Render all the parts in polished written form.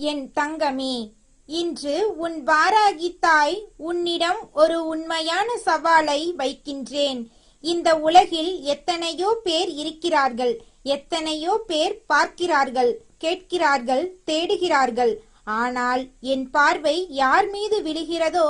என் தங்கமே, இன்று உன் வாராகி தாய் உன்னிடம் ஒரு உண்மையான சவாலை வைக்கின்றேன். இந்த உலகில் எத்தனையோ பேர் இருக்கிறார்கள், எத்தனையோ பேர் பார்க்கிறார்கள், கேட்கிறார்கள், தேடுகிறார்கள். ஆனால் என் பார்வை யார் மீது விழுகிறதோ,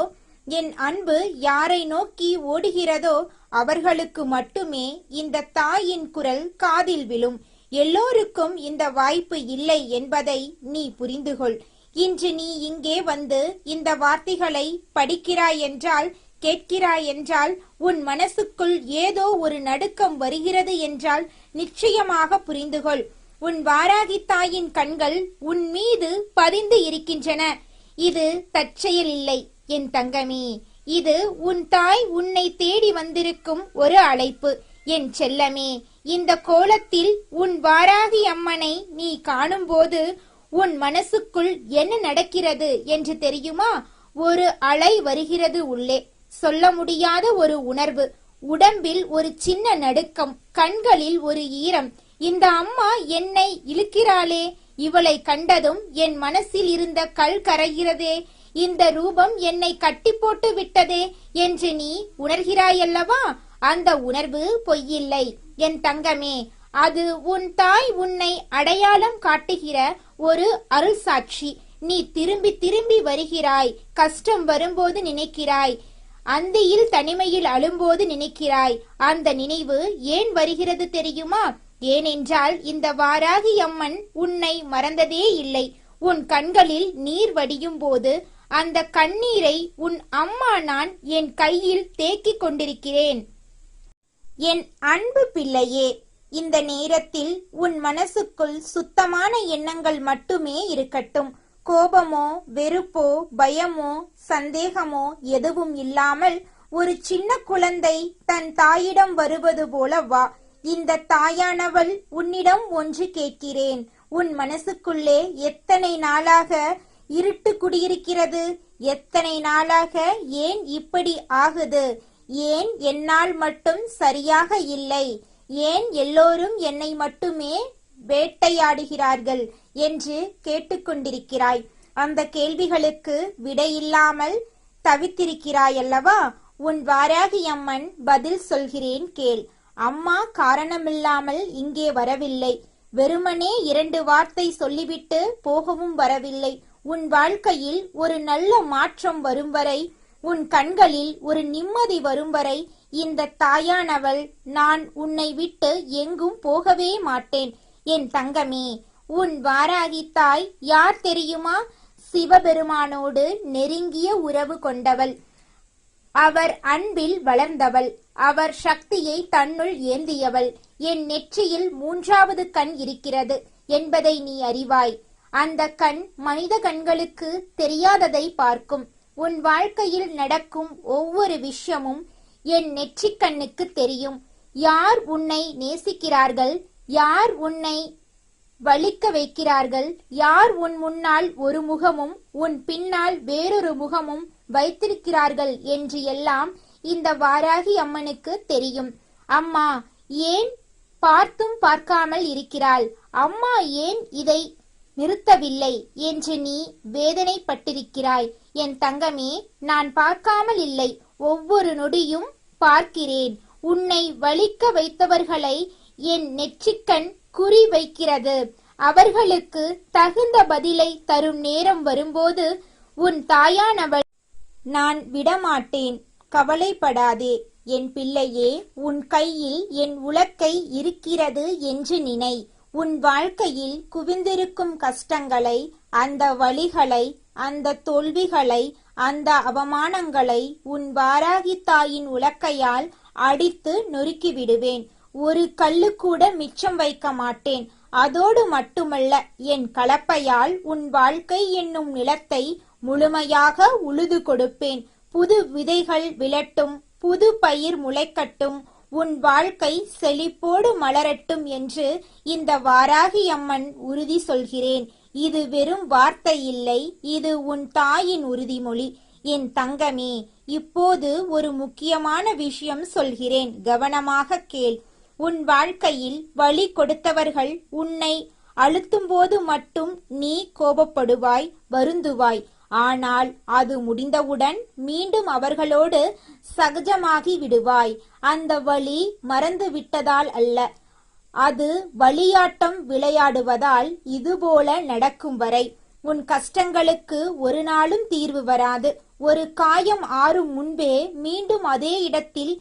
என் அன்பு யாரை நோக்கி ஓடுகிறதோ அவர்களுக்கு மட்டுமே இந்த தாயின் குரல் காதில் விழும். எல்லோருக்கும் இந்த வாய்ப்பு இல்லை என்பதை நீ புரிந்துகொள். இன்று நீ இங்கே வந்து இந்த வார்த்தைகளை படிக்கிறாய் என்றால், கேட்கிறாய் என்றால், உன் மனசுக்குள் ஏதோ ஒரு நடுக்கம் வருகிறது என்றால் நிச்சயமாக புரிந்துகொள். உன் வாராகி தாயின் கண்கள் உன் மீது பதிந்து இருக்கின்றன. இது தற்செயல் இல்லை என் தங்கமே. இது உன் தாய் உன்னை தேடி வந்திருக்கும் ஒரு அழைப்பு. என் செல்லமே, இந்த கோலத்தில் உன் வாராகி அம்மனை நீ காணும்போது உன் மனசுக்குள் என்ன நடக்கிறது என்று தெரியுமா? ஒரு அலை வருகிறது உள்ளே, சொல்ல முடியாத ஒரு உணர்வு, உடம்பில் ஒரு சின்ன நடுக்கம், கண்களில் ஒரு ஈரம். இந்த அம்மா என்னை இழுக்கிறாளே, இவளை கண்டதும் என் மனசில் இருந்த கல் கரைகிறதே, இந்த ரூபம் என்னை கட்டி போட்டு விட்டதே என்று நீ உணர்கிறாயல்லவா? அந்த உணர்வு பொய்யில்லை என் தங்கமே. அது உன் தாய் உன்னை அடையாளம் காட்டுகிற ஒரு அருள் சாட்சி. நீ திரும்பி திரும்பி வருகிறாய், கஷ்டம் வரும்போது நினைக்கிறாய், அந்தியில் தனிமையில் அழும்போது நினைக்கிறாய். அந்த நினைவு ஏன் வருகிறது தெரியுமா? ஏனென்றால் இந்த வாராகி அம்மன் உன்னை மறந்ததே இல்லை. உன் கண்களில் நீர் வடியும் போது அந்த கண்ணீரை உன் அம்மா நான் என் கையில் தேக்கிக் கொண்டிருக்கிறேன். என் அன்பு பிள்ளையே, இந்த நேரத்தில் உன் மனசுக்குள் சுத்தமான எண்ணங்கள் மட்டுமே இருக்கட்டும். கோபமோ, வெறுப்போ, பயமோ, சந்தேகமோ எதுவும் இல்லாமல் ஒரு சின்ன குழந்தை தன் தாயிடம் வருவது போல வா. இந்த தாயானவள் உன்னிடம் ஒன்று கேட்கிறேன். உன் மனசுக்குள்ளே எத்தனை நாளாக இருட்டு குடியிருக்கிறது? எத்தனை நாளாக ஏன் இப்படி ஆகுது? ஏன் என்னால் மட்டும் சரியாக இல்லை? ஏன் எல்லோரும் என்னை மட்டுமே வேட்டையாடுகிறார்கள் என்று கேட்டுக்கொண்டிருக்கிறாய். அந்த கேள்விகளுக்கு விடையில்லாமல் தவித்திருக்கிறாய் அல்லவா? உன் வாராகி அம்மன் பதில் சொல்கிறேன் கேள். அம்மா காரணமில்லாமல் இங்கே வரவில்லை. வெறுமனே 2 வார்த்தை சொல்லிவிட்டு போகவும் வரவில்லை. உன் வாழ்க்கையில் ஒரு நல்ல மாற்றம் வரும் வரை, உன் கண்களில் ஒரு நிம்மதி வரும் வரை இந்த தாயானவள் நான் உன்னை விட்டு எங்கும் போகவே மாட்டேன். என் தங்கமே, உன் வாராகி தாய் யார் தெரியுமா? சிவபெருமானோடு நெருங்கிய உறவு கொண்டவள். அவர் அன்பில் வளர்ந்தவள். அவர் சக்தியை தன்னுள் ஏந்தியவள். என் நெற்றியில் 3வது கண் இருக்கிறது என்பதை நீ அறிவாய். அந்த கண் மனித கண்களுக்கு தெரியாததை பார்க்கும். உன் வாழ்க்கையில் நடக்கும் ஒவ்வொரு விஷயமும் என் நெற்றிக் கண்ணுக்கு தெரியும். யார் உன்னை நேசிக்கிறார்கள், யார் உன்னை வலிக்க வைக்கிறார்கள், யார் உன் முன்னால் ஒரு முகமும் உன் பின்னால் வேறொரு முகமும் வைத்திருக்கிறார்கள் என்று எல்லாம் இந்த வாராகி அம்மனுக்கு தெரியும். அம்மா ஏன் பார்த்தும் பார்க்காமல் இருக்கிறாள்? அம்மா ஏன் இதை நிறுத்தவில்லை என்று நீ வேதனைப்பட்டிருக்கிறாய். என் தங்கமே, நான் பார்க்காமல் இல்லை, ஒவ்வொரு நொடியும் பார்க்கிறேன். உன்னை வலிக்க வைத்தவர்களை என் நெற்றிக்கண் குறி வைக்கிறது. அவர்களுக்கு தகுந்த பதிலை தரும் நேரம் வரும்போது உன் தாயானவள் நான் விடமாட்டேன். கவலைப்படாதே என் பிள்ளையே. உன் கையில் என் உலக்கை இருக்கிறது என்று நினை. உன் வாழ்க்கையில் குவிந்திருக்கும் கஷ்டங்களை, அந்த வலிகளை, அந்த தோல்விகளை, அந்த அவமானங்களை உன் வாராகி தாயின் உலக்கையால் அடித்து நொறுக்கி விடுவேன். ஒரு கல்லு கூட மிச்சம் வைக்க மாட்டேன். அதோடு மட்டுமல்ல, என் கலப்பையால் உன் வாழ்க்கை என்னும் நிலத்தை முழுமையாக உழுது கொடுப்பேன். புது விதைகள் விழட்டும், புது பயிர் முளைக்கட்டும், உன் வாழ்க்கை செழிப்போடு மலரட்டும் என்று இந்த வாராகி அம்மன் உறுதி சொல்கிறேன். இது வெறும் வார்த்தை இல்லை, இது உன் தாயின் உறுதிமொழி. என் தங்கமே, இப்போது ஒரு முக்கியமான விஷயம் சொல்கிறேன், கவனமாக கேள். உன் வாழ்க்கையில் வழி கொடுத்தவர்கள், உன்னை அழுத்தும் போது மட்டும் நீ கோபப்படுவாய், வருந்துவாய். ஆனால் அது முடிந்தவுடன் மீண்டும் அவர்களோடு சகஜமாகி விடுவாய். அந்த வலி மறந்து விட்டதால் அல்ல, அது வலியாட்டம் விளையாடுவதால். இதுபோல நடக்கும் வரை உன் கஷ்டங்களுக்கு ஒரு நாளும் தீர்வு வராது. ஒரு காயம் ஆறும் முன்பே மீண்டும் அதே இடத்தில்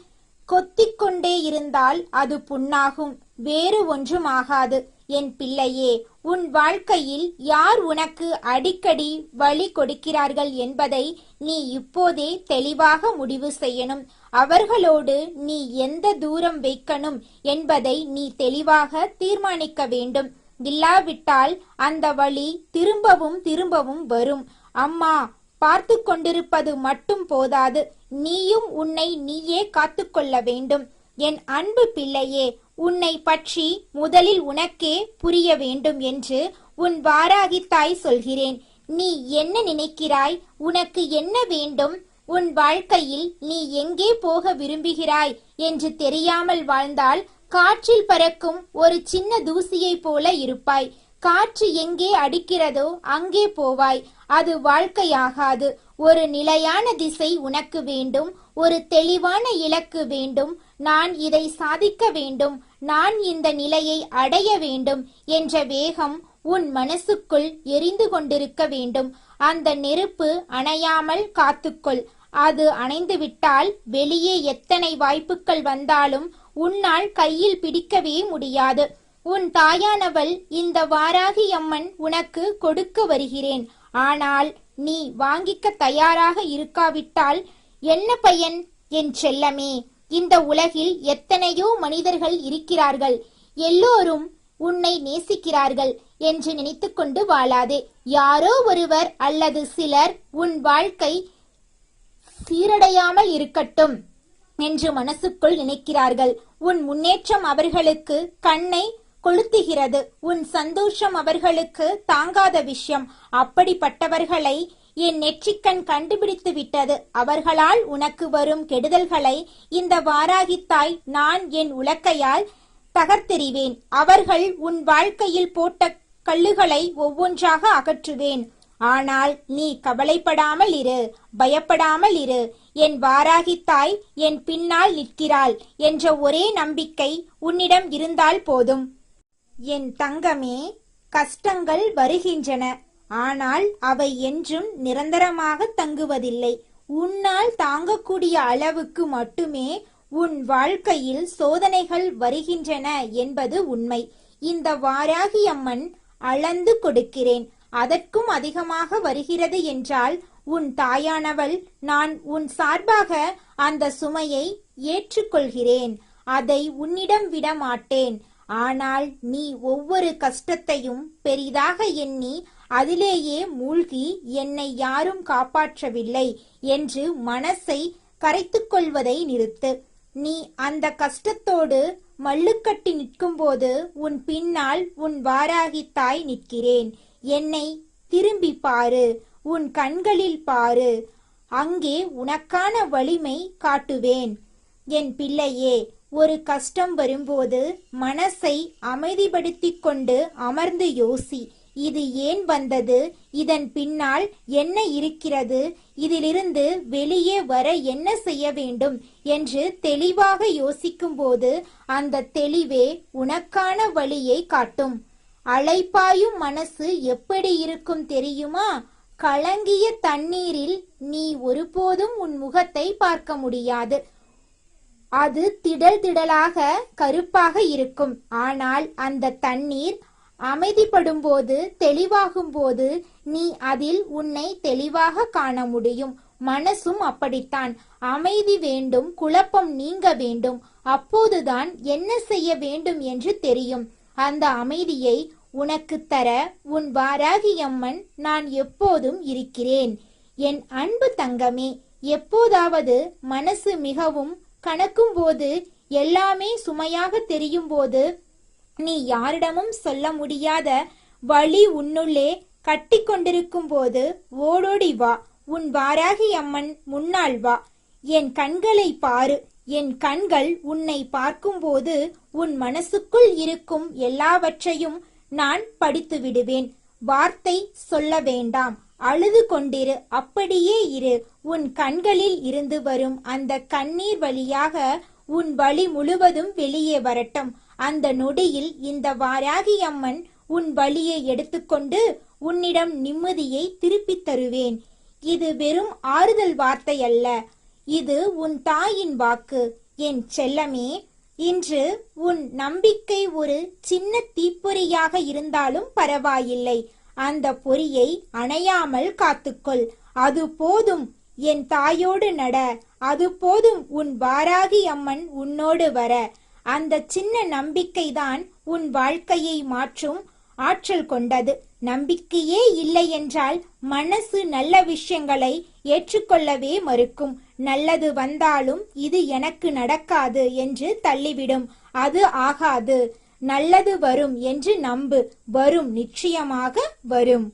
கொத்திக் கொண்டே இருந்தால் அது புண்ணாகும், வேறு ஒன்றும் ஆகாது. என் பிள்ளையே, உன் வாழ்க்கையில் யார் உனக்கு அடிக்கடி வலி கொடுக்கிறார்கள் என்பதை நீ இப்போதே தெளிவாக முடிவு செய்யணும். அவர்களோடு நீ எந்த தூரம் வைக்கணும் என்பதை நீ தெளிவாக தீர்மானிக்க வேண்டும். இல்லாவிட்டால் அந்த வலி திரும்பவும் திரும்பவும் வரும். அம்மா பார்த்து கொண்டிருப்பது மட்டும் போதாது, நீயும் உன்னை நீயே காத்துக்கொள்ள வேண்டும். என் அன்பு பிள்ளையே, உன்னை பற்றி முதலில் உனக்கே புரிய வேண்டும் என்று உன் வாராகி தாய் சொல்கிறேன். நீ என்ன நினைக்கிறாய்? உனக்கு என்ன வேண்டும்? உன் வாழ்க்கையில் நீ எங்கே போக விரும்புகிறாய் என்று தெரியாமல் வாழ்ந்தால் காற்றில் பறக்கும் ஒரு சின்ன தூசியை போல இருப்பாய். காற்று எங்கே அடிக்கிறதோ அங்கே போவாய். அது வாழ்க்கையாகாது. ஒரு நிலையான திசை உனக்கு வேண்டும். ஒரு தெளிவான இலக்கு வேண்டும். நான் இதை சாதிக்க வேண்டும், நான் இந்த நிலையை அடைய வேண்டும் என்ற வேகம் உன் மனசுக்குள் எரிந்து கொண்டிருக்க வேண்டும். அந்த நெருப்பு அணையாமல் காத்துக்கொள். அது அணைந்துவிட்டால் வெளியே எத்தனை வாய்ப்புகள் வந்தாலும் உன்னால் கையில் பிடிக்கவே முடியாது. உன் தாயானவள் இந்த வாராகி அம்மன் உனக்கு கொடுக்க வருகிறேன். ஆனால் நீ வாங்கிக்க தயாராக இருக்காவிட்டால் என்ன பயன்? என் செல்லமே, இந்த உலகில் எத்தனையோ மனிதர்கள் இருக்கிறார்கள். எல்லோரும் உன்னை நேசிக்கிறார்கள் என்று நினைத்துக்கொண்டு வாழாதே. யாரோ ஒருவர் அல்லது சிலர் உன் வாழ்க்கை சீரடையாமல் இருக்கட்டும் என்று மனசுக்குள் நினைக்கிறார்கள். உன் முன்னேற்றம் அவர்களுக்கு கண்ணை கொளுத்துகிறது. உன் சந்தோஷம் அவர்களுக்கு தாங்காத விஷயம். அப்படிப்பட்டவர்களை என் நெற்றிக்கண் கண்டுபிடித்து விட்டது. அவர்களால் உனக்கு வரும் கெடுதல்களை இந்த வாராகித்தாய் நான் என் உலக்கையால் தகர்த்தெறிவேன். அவர்கள் உன் வாழ்க்கையில் போட்ட கல்லுகளை ஒவ்வொன்றாக அகற்றுவேன். ஆனால் நீ கவலைப்படாமல் இரு, பயப்படாமல் இரு. என் வாராகித்தாய் என் பின்னால் நிற்கிறாள் என்ற ஒரே நம்பிக்கை உன்னிடம் இருந்தால் போதும். என் தங்கமே, கஷ்டங்கள் வருகின்றன. ஆனால் அவை என்றும் நிரந்தரமாக தங்குவதில்லை. உன்னால் தாங்கக்கூடிய அளவுக்கு மட்டுமே உன் வாழ்க்கையில் சோதனைகள் வருகின்றன என்பது உண்மை. இந்த வாராகி அம்மன் அளந்து கொடுக்கிறேன். அதற்கும் அதிகமாக வருகிறது என்றால் உன் தாயானவள் நான் உன் சார்பாக அந்த சுமையை ஏற்றுக்கொள்கிறேன். அதை உன்னிடம் விட மாட்டேன். ஆனால் நீ ஒவ்வொரு கஷ்டத்தையும் பெரிதாக எண்ணி அதிலேயே மூழ்கி என்னை யாரும் காப்பாற்றவில்லை என்று மனசை கரைத்துக் கொள்வதை நிறுத்து. நீ அந்த கஷ்டத்தோடு மல்லுக்கட்டி நிற்கும்போது உன் பின்னால் உன் வாராகி தாய் நிற்கிறேன். என்னை திரும்பி பாரு, உன் கண்களில் பாரு. அங்கே உனக்கான வலிமை காட்டுவேன். என் பிள்ளையே, ஒரு கஷ்டம் வரும்போது மனசை அமைதிப்படுத்திக் கொண்டு அமர்ந்து யோசி. இது ஏன் வந்தது? இதன் பின்னால் என்ன இருக்கிறது? இதிலிருந்து வெளியே வர என்ன செய்ய வேண்டும் என்று தெளிவாக யோசிக்கும்போது அந்த தெளிவே உனக்கான வழியை காட்டும். அலைப்பாயும் மனசு எப்படி இருக்கும் தெரியுமா? கலங்கிய தண்ணீரில் நீ ஒருபோதும் உன் முகத்தை பார்க்க முடியாது. அது திடல் திடலாக கருப்பாக இருக்கும். ஆனால் அந்த தண்ணீர் அமைதிப்படும் போது, தெளிவாகும் போது நீ அதில் உன்னை தெளிவாக காண முடியும். மனசும் அப்படித்தான். அமைதி வேண்டும், குழப்பம் நீங்க வேண்டும். அப்போதுதான் என்ன செய்ய வேண்டும் என்று தெரியும். அந்த அமைதியை உனக்கு தர உன் வாராகி அம்மன் நான் எப்போதும் இருக்கிறேன். என் அன்பு தங்கமே, எப்போதாவது மனசு மிகவும் கணக்கும் போது, எல்லாமே சுமையாக தெரியும் போது, நீ யாரிடமும் சொல்ல முடியாத வலி உன்னுள்ளே கட்டி கொண்டிருக்கும் போது ஓடோடி வா. உன் வாராகி அம்மன் முன்னால் வா. என் கண்களை பாரு. என் கண்கள் உன்னை பார்க்கும்போது உன் மனசுக்குள் இருக்கும் எல்லாவற்றையும் நான் படித்து விடுவேன். வார்த்தை சொல்ல வேண்டாம், அழுது கொண்டிரு, அப்படியே இரு. உன் கண்களில் இருந்து வரும் அந்த கண்ணீர் வழியாக உன் வலி முழுவதும் வெளியே வரட்டும். அந்த நொடியில் இந்த வாராகி அம்மன் உன் வலியை எடுத்துக்கொண்டு உன்னிடம் நிம்மதியை திருப்பித் தருவேன். இது வெறும் ஆறுதல் வார்த்தை அல்ல, இது உன் தாயின் வாக்கு. என் செல்லமே, இன்று உன் நம்பிக்கை ஒரு சின்ன தீப்பொறியாக இருந்தாலும் பரவாயில்லை. அந்த பொறியை அணையாமல் காத்துக்கொள். அது போதும். என் தாயோடு நட, அது போதும். உன் வாராகி அம்மன் உன்னோடு வர. அந்த சின்ன நம்பிக்கைதான் உன் வாழ்க்கையை மாற்றும் ஆற்றல் கொண்டது. நம்பிக்கையே இல்லை என்றால் மனசு நல்ல விஷயங்களை ஏற்றுக்கொள்ளவே மறுக்கும். நல்லது வந்தாலும் இது எனக்கு நடக்காது என்று தள்ளிவிடும். அது ஆகாது. நல்லது வரும் என்று நம்பு. வரும், நிச்சயமாக வரும்.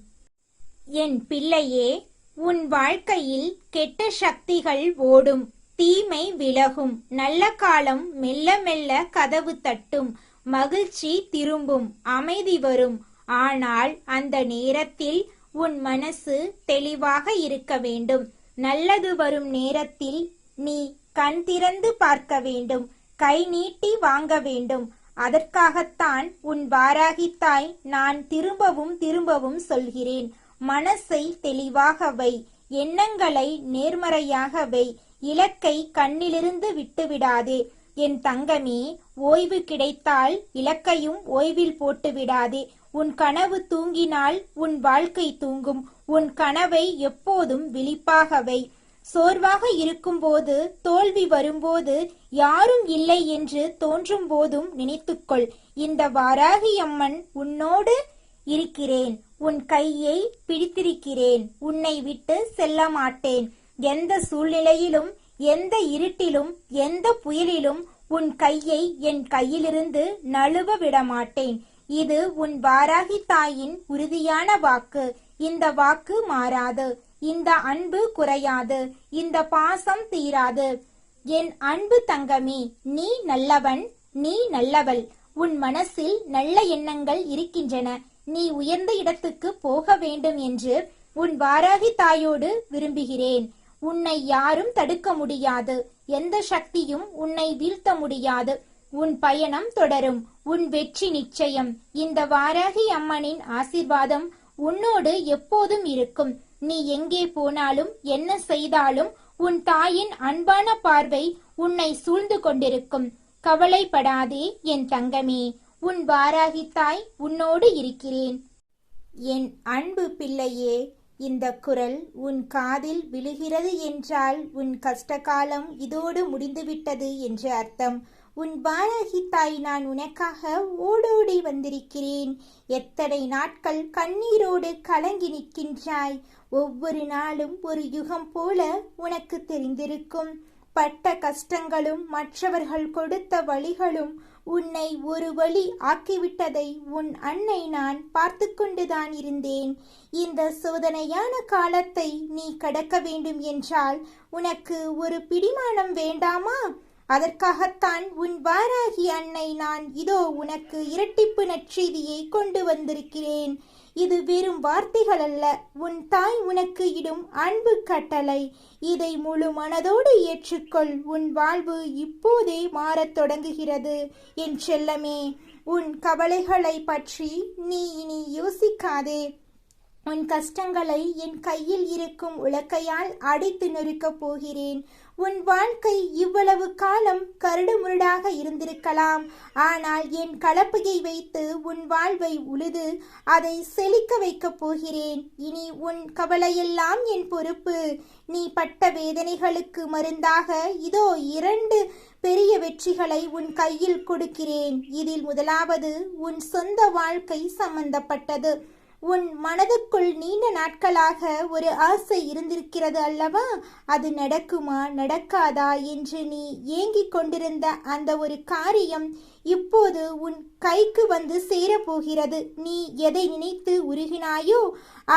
என் பிள்ளையே, உன் வாழ்க்கையில் கெட்ட சக்திகள் ஓடும், தீமை விலகும், நல்ல காலம் மெல்ல மெல்ல கதவு தட்டும், மகிழ்ச்சி திரும்பும், அமைதி வரும். ஆனால் அந்த நேரத்தில் உன் மனசு தெளிவாக இருக்க வேண்டும். நல்லது வரும் நேரத்தில் நீ கண் திறந்து பார்க்க வேண்டும், கை நீட்டி வாங்க வேண்டும். அதற்காகத்தான் உன் வாராகி தாய் நான் திரும்பவும் திரும்பவும் சொல்கிறேன். மனசை தெளிவாக வை, எண்ணங்களை நேர்மறையாக வை, இலக்கை கண்ணிலிருந்து விட்டுவிடாதே. என் தங்கமே, ஓய்வு கிடைத்தால் இலக்கையும் ஓய்வில் போட்டு விடாதே. உன் கனவு தூங்கினால் உன் வாழ்க்கை தூங்கும். உன் கனவை எப்போதும் விழிப்பாக வை. சோர்வாக இருக்கும்போது, தோல்வி வரும்போது, யாரும் இல்லை என்று தோன்றும் போதும் நினைத்துக்கொள், இந்த வாராகி அம்மன் உன்னோடு இருக்கிறேன். உன் கையை பிடித்திருக்கிறேன். உன்னை விட்டு செல்ல மாட்டேன். எந்த சூழ்நிலையிலும், எந்த இருட்டிலும், எந்த புயலிலும் உன் கையை என் கையிலிருந்து நழுவ விட மாட்டேன். இது உன் வாராகி தாயின் உறுதியான வாக்கு. இந்த வாக்கு மாறாது. இந்த அன்பு குறையாது. இந்த பாசம் தீராது. என் அன்பு தங்கமே, நீ நல்லவன், நீ நல்லவள். உன் மனசில் நல்ல எண்ணங்கள் இருக்கின்றன. நீ உயர்ந்த இடத்துக்கு போக வேண்டும் என்று உன் வாராகி தாயோடு விரும்புகிறேன். உன்னை யாரும் தடுக்க முடியாது. எந்த சக்தியும் உன்னை வீழ்த்த முடியாது. உன் பயணம் தொடரும். உன் வெற்றி நிச்சயம். இந்த வாராகி அம்மனின் ஆசீர்வாதம் உன்னோடு எப்போதும் இருக்கும். நீ எங்கே போனாலும், என்ன செய்தாலும், உன் தாயின் அன்பான பார்வை உன்னை சூழ்ந்து கொண்டிருக்கும். கவலைப்படாதே என் தங்கமே. உன் வாராகி தாய் உன்னோடு இருக்கிறேன். என் அன்பு பிள்ளையே, இந்த குரல் உன் காதில் விழுகிறது என்றால் உன் கஷ்டகாலம் இதோடு முடிந்துவிட்டது என்று அர்த்தம். உன் வாராகி தாய் நான் உனக்காக ஓடோடி வந்திருக்கிறேன். எத்தனை நாட்கள் கண்ணீரோடு கலங்கி நிற்கின்றாய். ஒவ்வொரு நாளும் ஒரு யுகம் போல உனக்கு தெரிந்திருக்கும். பட்ட கஷ்டங்களும் மற்றவர்கள் கொடுத்த வழிகளும் உன்னை ஒரு வழி ஆக்கிவிட்டதை உன் அன்னை நான் பார்த்து கொண்டுதான் இருந்தேன். இந்த சோதனையான காலத்தை நீ கடக்க வேண்டும் என்றால் உனக்கு ஒரு பிடிமானம் வேண்டாமா? அதற்காகத்தான் உன் வாராகி அன்னை நான் இதோ உனக்கு இரட்டிப்பு நற்செய்தியை கொண்டு வந்திருக்கிறேன். இது வெறும் வார்த்தைகள் அல்ல, உன் தாய் உனக்கு இடும் அன்பு கட்டளை. இதை முழு மனதோடு ஏற்றுக்கொள். உன் வாழ்வு இப்போதே மாறத் தொடங்குகிறது என் செல்லமே. உன் கவலைகளை பற்றி நீ இனி யோசிக்காதே. உன் கஷ்டங்களை என் கையில் இருக்கும் உலக்கையால் அடித்து நொறுக்கப் போகிறேன். உன் வாழ்க்கை இவ்வளவு காலம் கரடுமுரடாக இருந்திருக்கலாம். ஆனால் என் கலப்பையை வைத்து உன் வாழ்வை உழுது அதை செழிக்க வைக்கப் போகிறேன். இனி உன் கவலையெல்லாம் என் பொறுப்பு. நீ பட்ட வேதனைகளுக்கு மருந்தாக இதோ 2 பெரிய வெற்றிகளை உன் கையில் கொடுக்கிறேன். இதில் முதலாவது உன் சொந்த வாழ்க்கை சம்பந்தப்பட்டது. உன் மனதுக்குள் நீண்ட நாட்களாக ஒரு ஆசை இருந்திருக்கிறது அல்லவா? அது நடக்குமா நடக்காதா என்று நீ ஏங்கிக் கொண்டிருந்த அந்த ஒரு காரியம் இப்போது உன் கைக்கு வந்து சேரப்போகிறது. நீ எதை நினைத்து உருகினாயோ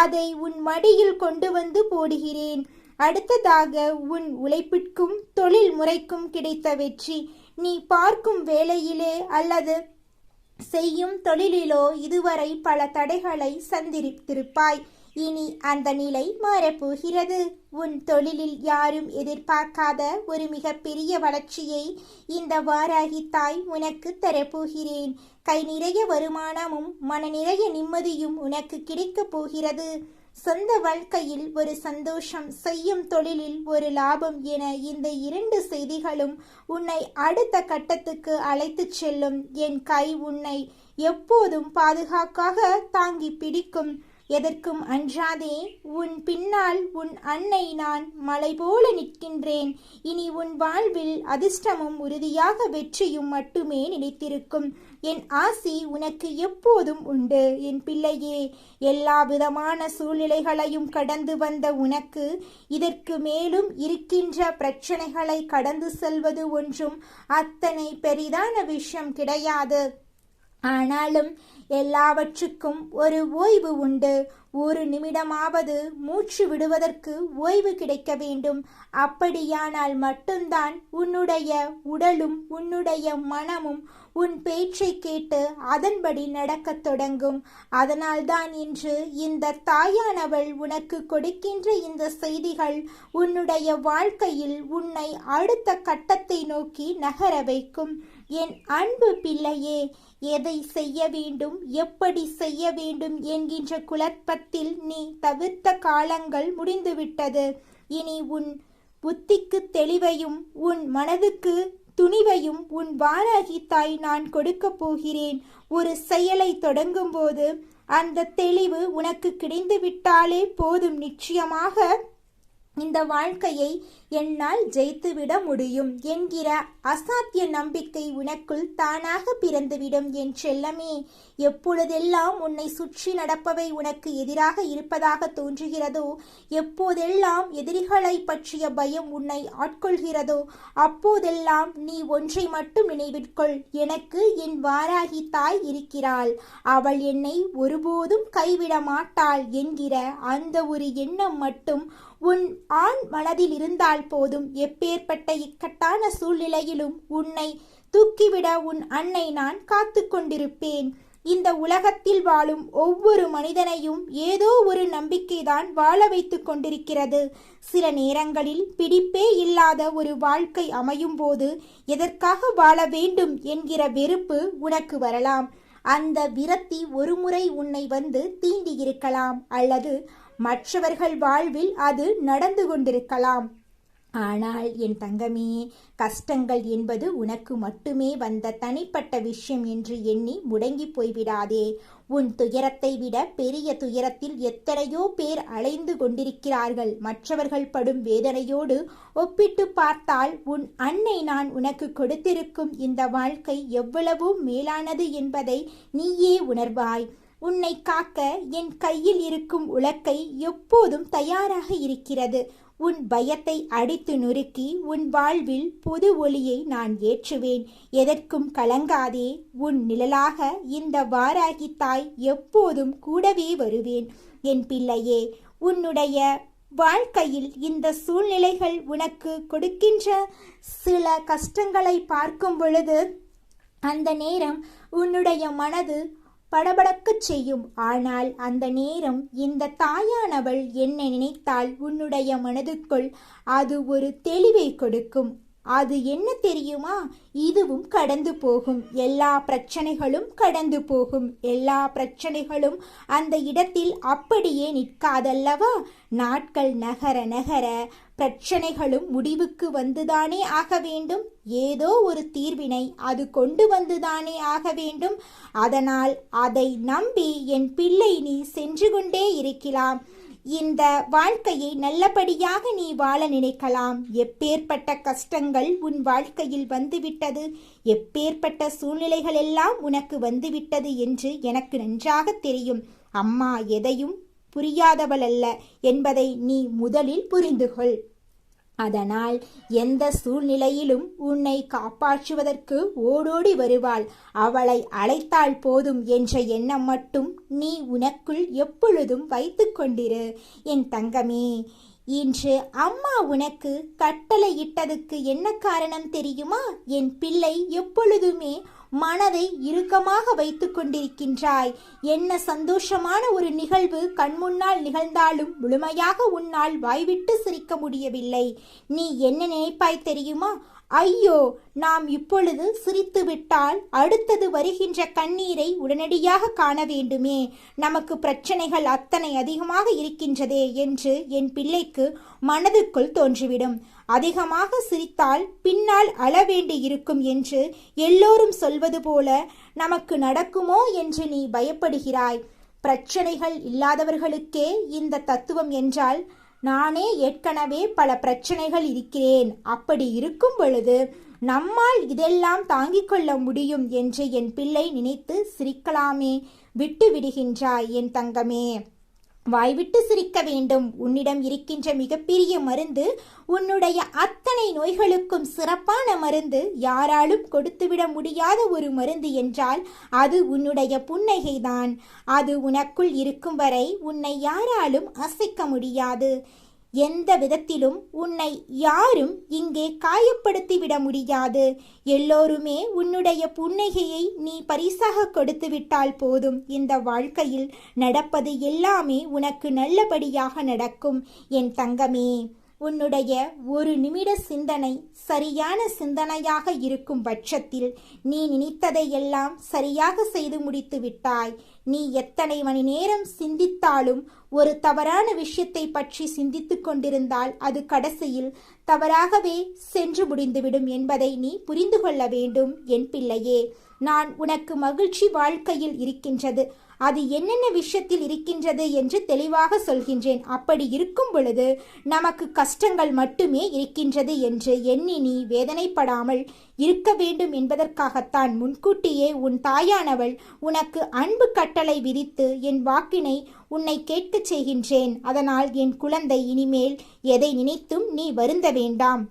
அதை உன் மடியில் கொண்டு வந்து போடுகிறேன். அடுத்ததாக உன் உழைப்பிற்கும் தொழில் முறைக்கும் கிடைத்த வெற்றி. நீ பார்க்கும் வேலையிலே அல்லது செய்யும் தொழிலிலோ இதுவரை பல தடைகளை சந்தித்திருப்பாய். இனி அந்த நிலை மாறப்போகிறது. உன் தொழிலில் யாரும் எதிர்பார்க்காத ஒரு மிகப்பெரிய வளர்ச்சியை இந்த வாராகி தாய் உனக்கு தரப்போகிறேன். கை நிறைய வருமானமும் மன நிறைய நிம்மதியும் உனக்கு கிடைக்கப் போகிறது. சொந்த வாழ்க்கையில் ஒரு சந்தோஷம், செய்யும் தொழிலில் ஒரு லாபம் என இந்த 2 செய்திகளும் உன்னை அடுத்த கட்டத்துக்கு அழைத்துச் செல்லும். என் கை உன்னை எப்போதும் பாதுகாப்பாக தாங்கி பிடிக்கும். எதற்கும் அஞ்சாதே. உன் பின்னால் உன் அன்னை நான் மலை போல நிற்கின்றேன். இனி உன் வாழ்வில் அதிர்ஷ்டமும் உறுதியாக வெற்றியும் மட்டுமே நிலைத்திருக்கும். என் ஆசி உனக்கு எப்போதும் உண்டு என் பிள்ளையே. எல்லா விதமான சூழ்நிலைகளையும் கடந்து வந்த உனக்கு இதற்கு மேலும் இருக்கின்ற பிரச்சனைகளை கடந்து செல்வது ஒன்றும் அத்தனை பெரிதான விஷயம் கிடையாது. ஆனாலும் எல்லாவற்றுக்கும் ஒரு ஓய்வு உண்டு. ஒரு நிமிடமாவது மூச்சு விடுவதற்கு ஓய்வு கிடைக்க வேண்டும். அப்படியானால் மட்டும்தான் உன்னுடைய உடலும் உன்னுடைய மனமும் உன் பேச்சை கேட்டு அதன்படி நடக்கத் தொடங்கும். அதனால்தான் இன்று இந்த தாயானவள் உனக்கு கொடுக்கின்ற இந்த செய்திகள் உன்னுடைய வாழ்க்கையில் உன்னை அடுத்த கட்டத்தை நோக்கி நகர வைக்கும். என் அன்பு பிள்ளையே, எதை செய்ய வேண்டும், எப்படி செய்ய வேண்டும் என்கின்ற குழப்பத்தில் நீ தவிர்த்த காலங்கள் முடிந்துவிட்டது. இனி உன் புத்திக்கு தெளிவையும் உன் மனதுக்கு துணிவையும் உன் வாராகி தாய் நான் கொடுக்கப் போகிறேன். ஒரு செயலை தொடங்கும் போது அந்த தெளிவு உனக்கு கிடைந்துவிட்டாலே போதும். நிச்சயமாக இந்த வாழ்க்கையை என்னால் ஜெயித்துவிட முடியும் என்கிற அசாத்திய நம்பிக்கை உனக்குள் தானாக பிறந்துவிடும் என் செல்லமே. எப்பொழுதெல்லாம் உன்னை சுற்றி நடப்பவை உனக்கு எதிராக இருப்பதாக தோன்றுகிறதோ, எப்போதெல்லாம் எதிரிகளை பற்றிய பயம் உன்னை ஆட்கொள்கிறதோ, அப்போதெல்லாம் நீ ஒன்றை மட்டும் நினைவிற்கொள். எனக்கு என் வாராகி தாய் இருக்கிறாள், அவள் என்னை ஒருபோதும் கைவிட மாட்டாள் என்கிற அந்த ஒரு எண்ணம் மட்டும் உன் ஆண் மனதில் இருந்தால் போதும். எப்பேற்பட்ட இக்கட்டான சூழ்நிலையிலும் உன்னை தூக்கிவிட உன் அன்னை நான் காத்து கொண்டிருப்பேன். இந்த உலகத்தில் வாழும் ஒவ்வொரு மனிதனையும் ஏதோ ஒரு நம்பிக்கைதான் வாழ வைத்து கொண்டிருக்கிறது. சில நேரங்களில் பிடிப்பே இல்லாத ஒரு வாழ்க்கை அமையும் போது எதற்காக வாழ வேண்டும் என்கிற வெறுப்பு உனக்கு வரலாம். அந்த விரக்தி ஒருமுறை உன்னை வந்து தீண்டி இருக்கலாம், அல்லது மற்றவர்கள் வாழ்வில் அது நடந்து கொண்டிருக்கலாம். ஆனால் என் தங்கமே, கஷ்டங்கள் என்பது உனக்கு மட்டுமே வந்த தனிப்பட்ட விஷயம் என்று எண்ணி முடங்கி போய்விடாதே. உன் துயரத்தை விட பெரிய துயரத்தில் எத்தனையோ பேர் அலைந்து கொண்டிருக்கிறார்கள். மற்றவர்கள் படும் வேதனையோடு ஒப்பிட்டு பார்த்தால் உன் அன்னை நான் உனக்கு கொடுத்திருக்கும் இந்த வாழ்க்கை எவ்வளவோ மேலானது என்பதை நீயே உணர்வாய். உன்னை காக்க என் கையில் இருக்கும் உலக்கை எப்போதும் தயாராக இருக்கிறது. உன் பயத்தை அடித்து நொறுக்கி உன் வாழ்வில் புது ஒளியை நான் ஏற்றுவேன். எதற்கும் கலங்காதே. உன் நிழலாக இந்த வாராகி தாய் எப்போதும் கூடவே வருவேன். என் பிள்ளையே, உன்னுடைய வாழ்க்கையில் இந்த சூழ்நிலைகள் உனக்கு கொடுக்கின்ற சில கஷ்டங்களை பார்க்கும் பொழுது அந்த நேரம் உன்னுடைய மனது படபடக்கச் செய்யும். ஆனால் அந்த நேரம் இந்த தாயானவள் என்ன நினைத்தால் உன்னுடைய மனதுக்குள் அது ஒரு தெளிவை கொடுக்கும். அது என்ன தெரியுமா? இதுவும் கடந்து போகும். எல்லா பிரச்சனைகளும் கடந்து போகும். எல்லா பிரச்சனைகளும் அந்த இடத்தில் அப்படியே நிற்காதல்லவா? நாட்கள் நகர நகர பிரச்சனைகளும் முடிவுக்கு வந்துதானே ஆக வேண்டும். ஏதோ ஒரு தீர்வினை அது கொண்டு வந்துதானே ஆக வேண்டும். அதனால் அதை நம்பி என் பிள்ளை நீ சென்று கொண்டே இருக்கலாம். இந்த வாழ்க்கையை நல்லபடியாக நீ வாழ நினைக்கலாம். எப்பேற்பட்ட கஷ்டங்கள் உன் வாழ்க்கையில் வந்துவிட்டது, எப்பேற்பட்ட சூழ்நிலைகள் எல்லாம் உனக்கு வந்துவிட்டது என்று எனக்கு நன்றாக தெரியும். அம்மா எதையும் புரியாதவள் அல்ல என்பதை நீ முதலில் புரிந்துகொள். அதனால் எந்த சூழ்நிலையிலும் உன்னை காப்பாற்றுவதற்கு ஓடோடி வருவாள். அவளை அழைத்தால் போதும் என்ற எண்ணம் மட்டும் நீ உனக்குள் எப்பொழுதும் வைத்து கொண்டிரு என் தங்கமே. இன்று அம்மா உனக்கு கட்டளை இட்டதுக்கு என்ன காரணம் தெரியுமா? என் பிள்ளை எப்பொழுதுமே மனதை இறுக்கமாக வைத்துக் கொண்டிருக்கின்றாய். என்ன சந்தோஷமான ஒரு நிகழ்வு கண்முன்னால் நிகழ்ந்தாலும் முழுமையாக உன்னால் வாய்விட்டு சிரிக்க முடியவில்லை. நீ என்ன நினைப்பாய் தெரியுமா? ஐயோ, நாம் இப்பொழுது சிரித்துவிட்டால் அடுத்தது வருகின்ற கண்ணீரை உடனடியாக காண வேண்டுமே, நமக்கு பிரச்சனைகள் அத்தனை அதிகமாக இருக்கின்றதே என்று என் பிள்ளைக்கு மனதுக்குள் தோன்றிவிடும். அதிகமாக சிரித்தால் பின்னால் அழ வேண்டி இருக்கும் என்று எல்லோரும் சொல்வது போல நமக்கு நடக்குமோ என்று நீ பயப்படுகிறாய். பிரச்சனைகள் இல்லாதவர்களுக்கே இந்த தத்துவம் என்றால், நானே ஏற்கனவே பல பிரச்சனைகள் இருக்கிறேன். அப்படி இருக்கும் பொழுது நம்மால் இதெல்லாம் தாங்கிக் கொள்ள முடியும் என்று என் பிள்ளை நினைத்து சிரிக்கலாமே. விட்டு விடுகின்றாய் என் தங்கமே. வாய்விட்டு சிரிக்க வேண்டும். உன்னிடம் இருக்கின்ற மிகப்பெரிய மருந்து, உன்னுடைய அத்தனை நோய்களுக்கும் சிறப்பான மருந்து, யாராலும் கொடுத்துவிட முடியாத ஒரு மருந்து என்றால் அது உன்னுடைய புன்னகைதான். அது உனக்குள் இருக்கும் வரை உன்னை யாராலும் அசைக்க முடியாது. எந்த விதத்திலும் உன்னை யாரும் இங்கே காயப்படுத்திவிட முடியாது. எல்லோருமே உன்னுடைய புன்னகையை நீ பரிசாக கொடுத்து விட்டால் போதும். இந்த வாழ்க்கையில் நடப்பது எல்லாமே உனக்கு நல்லபடியாக நடக்கும் என் தங்கமே. உன்னுடைய ஒரு நிமிட சிந்தனை சரியான சிந்தனையாக இருக்கும் பட்சத்தில் நீ நினைத்ததை எல்லாம் சரியாக செய்து முடித்து விட்டாய். நீ எத்தனை மணி நேரம் சிந்தித்தாலும் ஒரு தவறான விஷயத்தை பற்றி சிந்தித்து கொண்டிருந்தால் அது கடைசியில் தவறாகவே சென்று முடிந்துவிடும் என்பதை நீ புரிந்து கொள்ள வேண்டும் என் பிள்ளையே. நான் உனக்கு மகிழ்ச்சி வாழ்க்கையில் இருக்கின்றது, அது என்னென்ன விஷயத்தில் இருக்கின்றது என்று தெளிவாக சொல்கின்றேன். அப்படி இருக்கும் பொழுது நமக்கு கஷ்டங்கள் மட்டுமே இருக்கின்றது என்று எண்ணி நீ வேதனைப்படாமல் இருக்க வேண்டும் என்பதற்காகத்தான் முன்கூட்டியே உன் தாயானவள் உனக்கு அன்பு கட்டளை விதித்து என் வாக்கினை உன்னை கேட்கச் செய்கின்றேன். அதனால் என் குழந்தை, இனிமேல் எதை நினைத்தும் நீ வருந்த வேண்டாம்.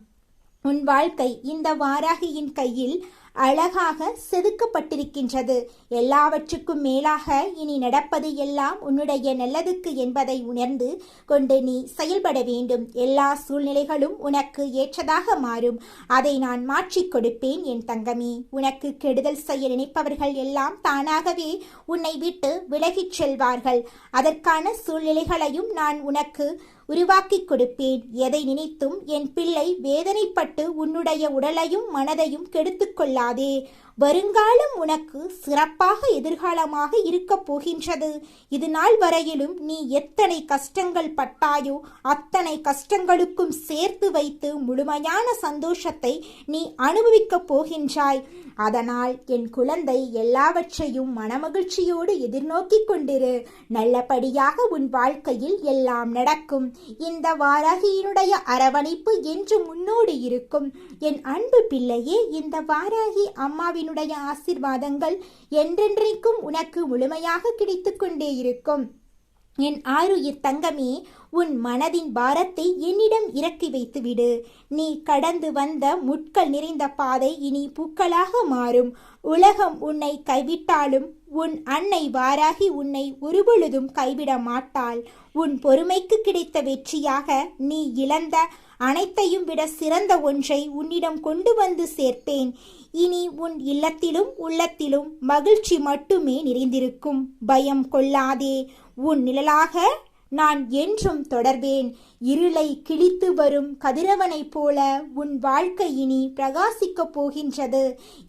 உன் வாழ்க்கை இந்த வாராகியின் கையில் அழகாக செதுக்கப்பட்டிருக்கின்றது. எல்லாவற்றுக்கும் மேலாக இனி நடப்பது எல்லாம் உன்னுடைய நல்லதுக்கு என்பதை உணர்ந்து கொண்டு நீ செயல்பட வேண்டும். எல்லா சூழ்நிலைகளும் உனக்கு ஏற்றதாக மாறும். அதை நான் மாற்றிக் கொடுப்பேன் என் தங்கமே. உனக்கு கெடுதல் செய்ய நினைப்பவர்கள் எல்லாம் தானாகவே உன்னை விட்டு விலகிச் செல்வார்கள். அதற்கான சூழ்நிலைகளையும் நான் உனக்கு உருவாக்கி கொடுப்பேன். எதை நினைத்தும் என் பிள்ளை வேதனைப்பட்டு உன்னுடைய உடலையும் மனதையும் கெடுத்து கொள்ளாதே. வருங்காலம் உனக்கு சிறப்பாக எதிர்காலமாக இருக்க போகின்றது. இது நாள் வரையிலும் நீ எத்தனை கஷ்டங்கள் பட்டாயோ அத்தனை கஷ்டங்களுக்கும் சேர்த்து வைத்து முழுமையான சந்தோஷத்தை நீ அனுபவிக்கப் போகின்றாய். அதனால் என் குழந்தை, எல்லாவற்றையும் மனமகிழ்ச்சியோடு எதிர்நோக்கி கொண்டிரு. நல்லபடியாக உன் வாழ்க்கையில் எல்லாம் நடக்கும். இந்த வாராகியினுடைய அரவணைப்பு என்று முன்னோடி இருக்கும். என் அன்பு பிள்ளையே, இந்த வாராகி அம்மாவினுடைய ஆசீர்வாதங்கள் என்றென்றைக்கும் உனக்கு முழுமையாக கிடைத்து கொண்டே இருக்கும். என் ஆருயிர் தங்கமே, உன் மனதின் பாரத்தை என்னிடம் இறக்கி வைத்து விடு. நீ கடந்து வந்த முட்கள் நிறைந்த பாதை இனி பூக்களாக மாறும். உலகம் உன்னை கைவிட்டாலும் உன் அன்னை வாராகி உன்னை ஒருபொழுதும் கைவிட மாட்டாள். உன் பொறுமைக்கு கிடைத்த வெற்றியாக நீ இழந்த அனைத்தையும் விட சிறந்த ஒன்றை உன்னிடம் கொண்டு வந்து சேர்ப்பேன். இனி உன் இல்லத்திலும் உள்ளத்திலும் மகிழ்ச்சி மட்டுமே நிறைந்திருக்கும். பயம் கொள்ளாதே. உன் நிழலாக நான் என்றும் தொடர்வேன். இருளை கிழித்து வரும் கதிரவனைப் போல உன் வாழ்க்கை இனி பிரகாசிக்கப் போகின்றது.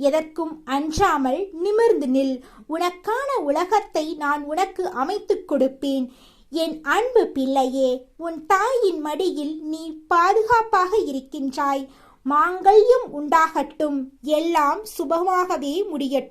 எதற்கும் அஞ்சாமல் நிமிர்ந்து நில். உனக்கான உலகத்தை நான் உனக்கு அமைத்துக் கொடுப்பேன். என் அன்பு பிள்ளையே, உன் தாயின் மடியில் நீ பாதுகாப்பாக இருக்கின்றாய். மாங்கல்யம் உண்டாகட்டும். எல்லாம் சுபமாகவே முடியட்டும்.